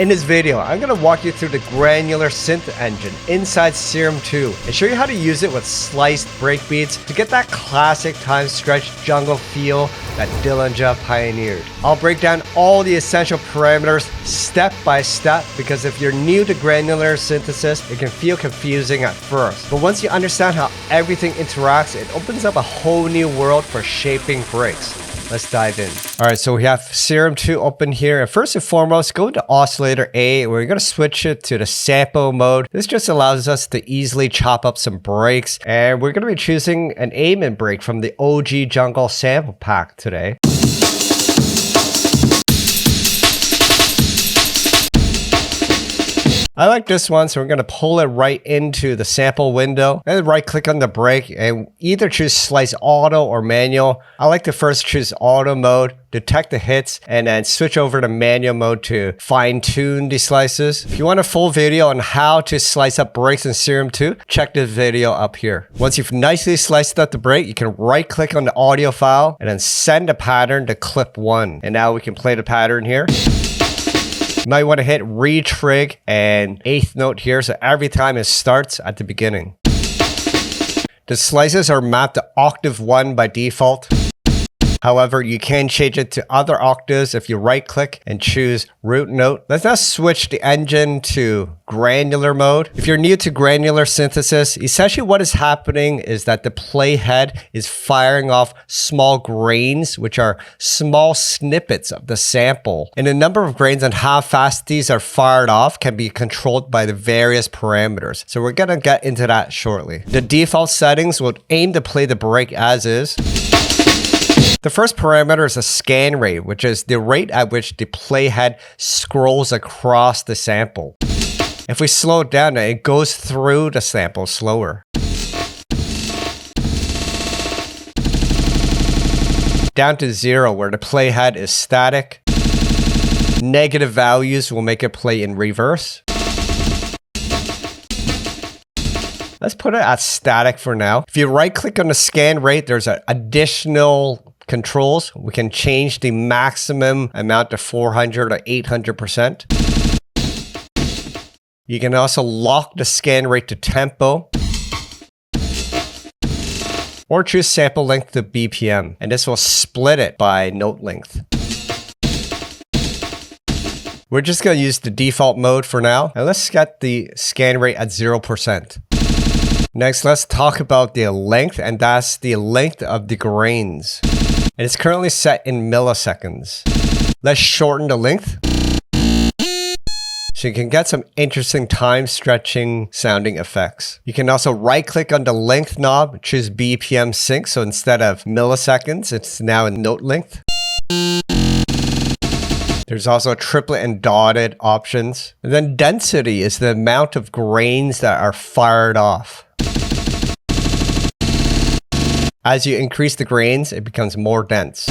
In this video, I'm going to walk you through the Granular synth engine inside Serum 2 and show you how to use it with sliced breakbeats to get that classic time stretch jungle feel that Dillinja pioneered. I'll break down all the essential parameters step by step because if you're new to granular synthesis, it can feel confusing at first. But once you understand how everything interacts, it opens up a whole new world for shaping breaks. Let's dive in. All right, so we have Serum 2 open here. And first and foremost, go into Oscillator A. We're going to switch it to the sample mode. This just allows us to easily chop up some breaks. And we're going to be choosing an 𝗙𝗏𝗪 break from the 𝗙𝗙𝗘𝗘 sample pack today. I like this one, so we're going to pull it right into the sample window and right click on the break and either choose slice auto or manual. I like to first choose auto mode, detect the hits, and then switch over to manual mode to fine tune the slices. If you want a full video on how to slice up breaks in Serum 2, check this video up here. Once you've nicely sliced up the break, you can right click on the audio file and then send a pattern to clip 1. And now we can play the pattern here. You might want to hit re-trig and 8th note here, so every time it starts at the beginning. The slices are mapped to octave 1 by default. However, you can change it to other octaves if you right click and choose root note. Let's now switch the engine to granular mode. If you're new to granular synthesis, essentially what is happening is that the playhead is firing off small grains, which are small snippets of the sample. And the number of grains and how fast these are fired off can be controlled by the various parameters. So we're gonna get into that shortly. The default settings will aim to play the break as is. The first parameter is a scan rate, which is the rate at which the playhead scrolls across the sample. If we slow it down, it goes through the sample slower. Down to 0, where the playhead is static. Negative values will make it play in reverse. Let's put it at static for now. If you right click on the scan rate, there's an additional controls. We can change the maximum amount to 400 or 800%. You can also lock the scan rate to tempo or choose sample length to BPM, and this will split it by note length. We're just going to use the default mode for now, and let's get the scan rate at 0%. Next, let's talk about the length, and that's the length of the grains. And it's currently set in milliseconds. Let's shorten the length so you can get some interesting time stretching sounding effects. You can also right click on the length knob, choose BPM sync, so instead of milliseconds, it's now in note length. There's also triplet and dotted options. And then density is the amount of grains that are fired off. As you increase the grains, it becomes more dense.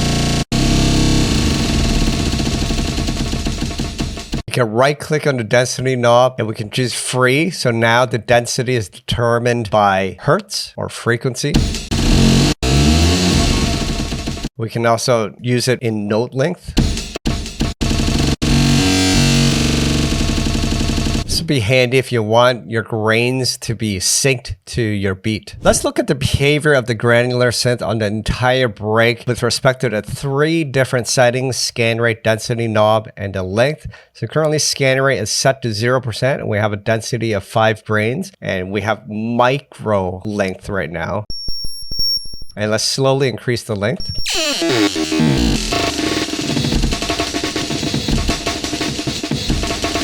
You can right click on the density knob and we can choose free. So now the density is determined by hertz or frequency. We can also use it in note length. This would be handy if you want your grains to be synced to your beat. Let's look at the behavior of the granular synth on the entire break with respect to the 3 different settings: scan rate, density knob, and the length. So currently scan rate is set to 0% and we have a density of 5 grains and we have micro length right now. And let's slowly increase the length.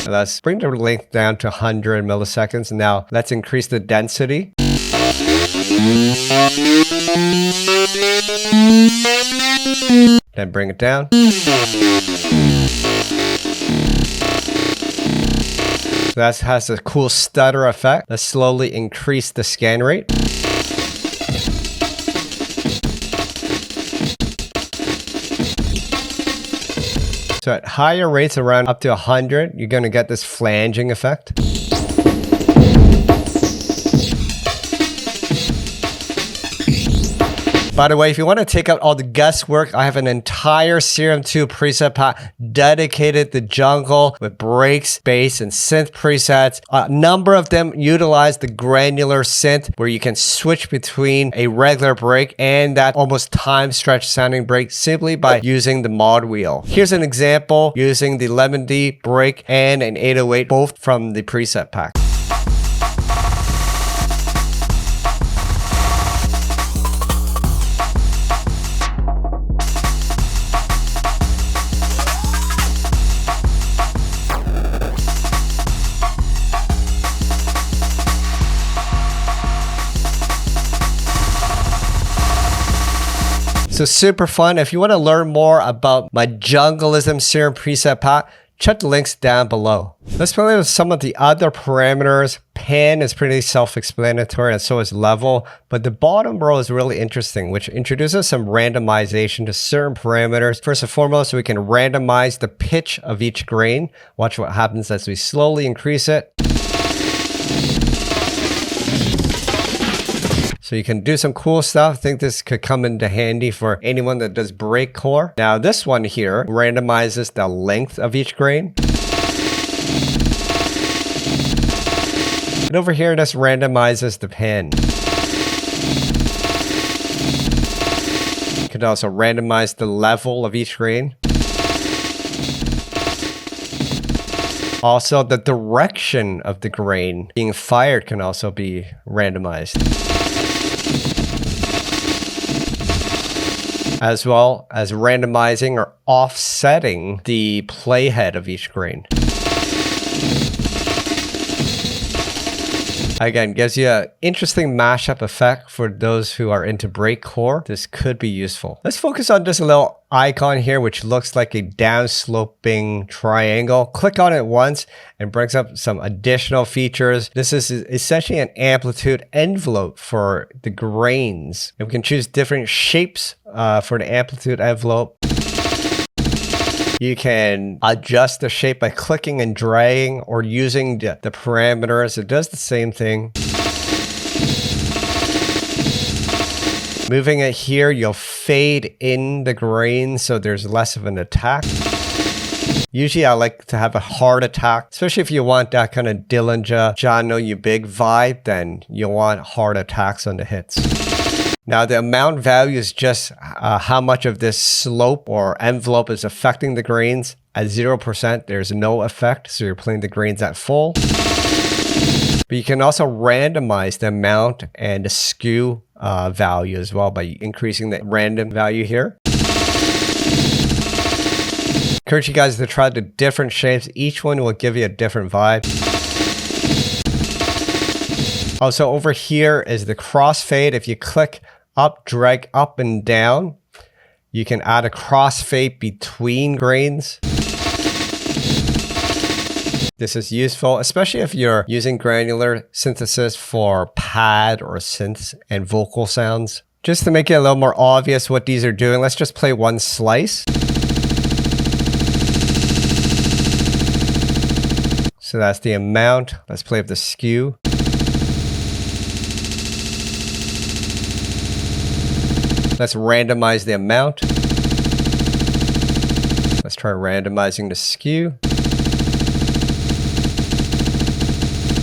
Let's bring the length down to 100 milliseconds. Now let's increase the density. Then bring it down. So that has a cool stutter effect. Let's slowly increase the scan rate. So at higher rates, around up to 100, you're going to get this flanging effect. By the way, if you want to take out all the guesswork, I have an entire Serum 2 preset pack dedicated to jungle with breaks, bass, and synth presets. A number of them utilize the Granular synth where you can switch between a regular break and that almost time stretch sounding break simply by using the mod wheel. Here's an example using the Lemon D break and an 808, both from the preset pack. So super fun. If you want to learn more about my Jungleism Serum preset pack, check the links down below. Let's play with some of the other parameters. Pan is pretty self-explanatory and so is level, but the bottom row is really interesting, which introduces some randomization to certain parameters. First and foremost, we can randomize the pitch of each grain. Watch what happens as we slowly increase it. So you can do some cool stuff. I think this could come into handy for anyone that does breakcore. Now this one here randomizes the length of each grain. And over here, this randomizes the pan. You can also randomize the level of each grain. Also, the direction of the grain being fired can also be randomized, as well as randomizing or offsetting the playhead of each grain. Again, gives you an interesting mashup effect for those who are into breakcore. This could be useful. Let's focus on just a little icon here, which looks like a downsloping triangle. Click on it once and brings up some additional features. This is essentially an amplitude envelope for the grains. And we can choose different shapes for the amplitude envelope. You can adjust the shape by clicking and dragging or using the parameters. It does the same thing. Moving it here, you'll fade in the grain so there's less of an attack. Usually I like to have a hard attack, especially if you want that kind of Dillinja Timestretch vibe, then you'll want hard attacks on the hits. Now the amount value is just how much of this slope or envelope is affecting the grains. At 0%, there's no effect, so you're playing the grains at full. But you can also randomize the amount and the skew value as well by increasing the random value here. Encourage you guys to try the different shapes. Each one will give you a different vibe. Also over here is the crossfade. If you click up, drag up and down, you can add a crossfade between grains. This is useful, especially if you're using granular synthesis for pad or synths and vocal sounds. Just to make it a little more obvious what these are doing, let's just play one slice. So that's the amount. Let's play with the skew. Let's randomize the amount. Let's try randomizing the skew.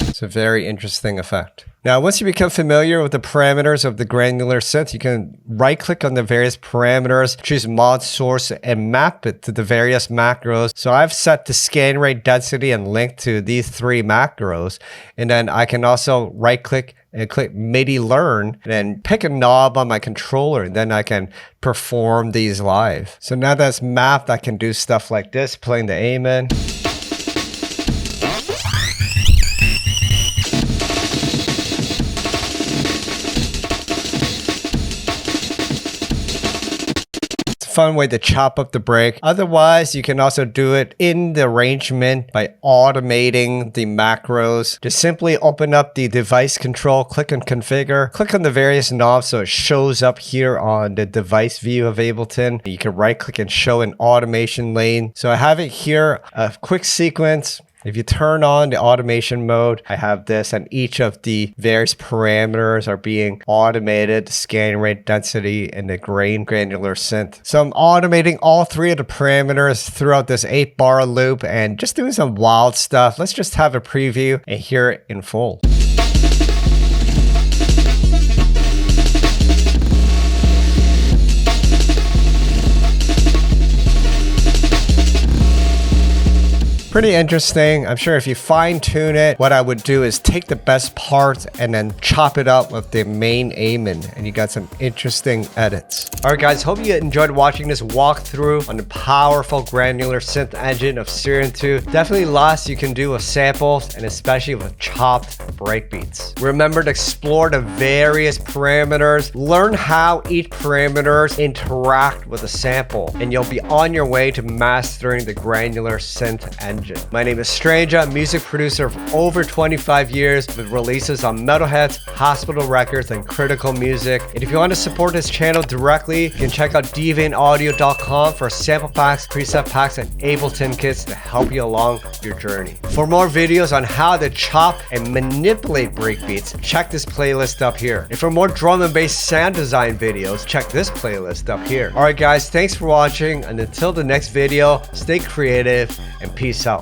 It's a very interesting effect. Now, once you become familiar with the parameters of the granular synth, you can right-click on the various parameters, choose mod source, and map it to the various macros. So I've set the scan rate, density, and link to these three macros. And then I can also right-click and click MIDI learn, and then pick a knob on my controller, and then I can perform these live. So now that's mapped, I can do stuff like this, playing the Amen. Fun way to chop up the break. Otherwise, you can also do it in the arrangement by automating the macros. Just simply open up the device control, click on configure, click on the various knobs so it shows up here on the device view of Ableton. You can right click and show an automation lane. So I have it here, a quick sequence If you turn on the automation mode, I have this, and each of the various parameters are being automated: the scan rate, density, and the granular synth. So I'm automating all three of the parameters throughout this 8-bar loop and just doing some wild stuff. Let's just have a preview and hear it in full. Pretty interesting. I'm sure if you fine tune it, what I would do is take the best parts and then chop it up with the main 𝗙𝗛𝗋, and you got some interesting edits. Alright guys, hope you enjoyed watching this walkthrough on the powerful granular synth engine of Serum 2. Definitely lots you can do with samples, and especially with chopped breakbeats. Remember to explore the various parameters, learn how each parameters interact with the sample, and you'll be on your way to mastering the granular synth engine. My name is 𝗙𝗙𝗟𝗏, music producer of over 25 years with releases on Metalheadz, Hospital Records, and Critical Music. And if you want to support this channel directly, you can check out 𝗙𝗢𝗟𝗢𝗪audio.com for sample packs, preset packs, and Ableton kits to help you along your journey. For more videos on how to chop and manipulate breakbeats, check this playlist up here. And for more drum and bass sound design videos, check this playlist up here. Alright guys, thanks for watching, and until the next video, stay creative and peace out.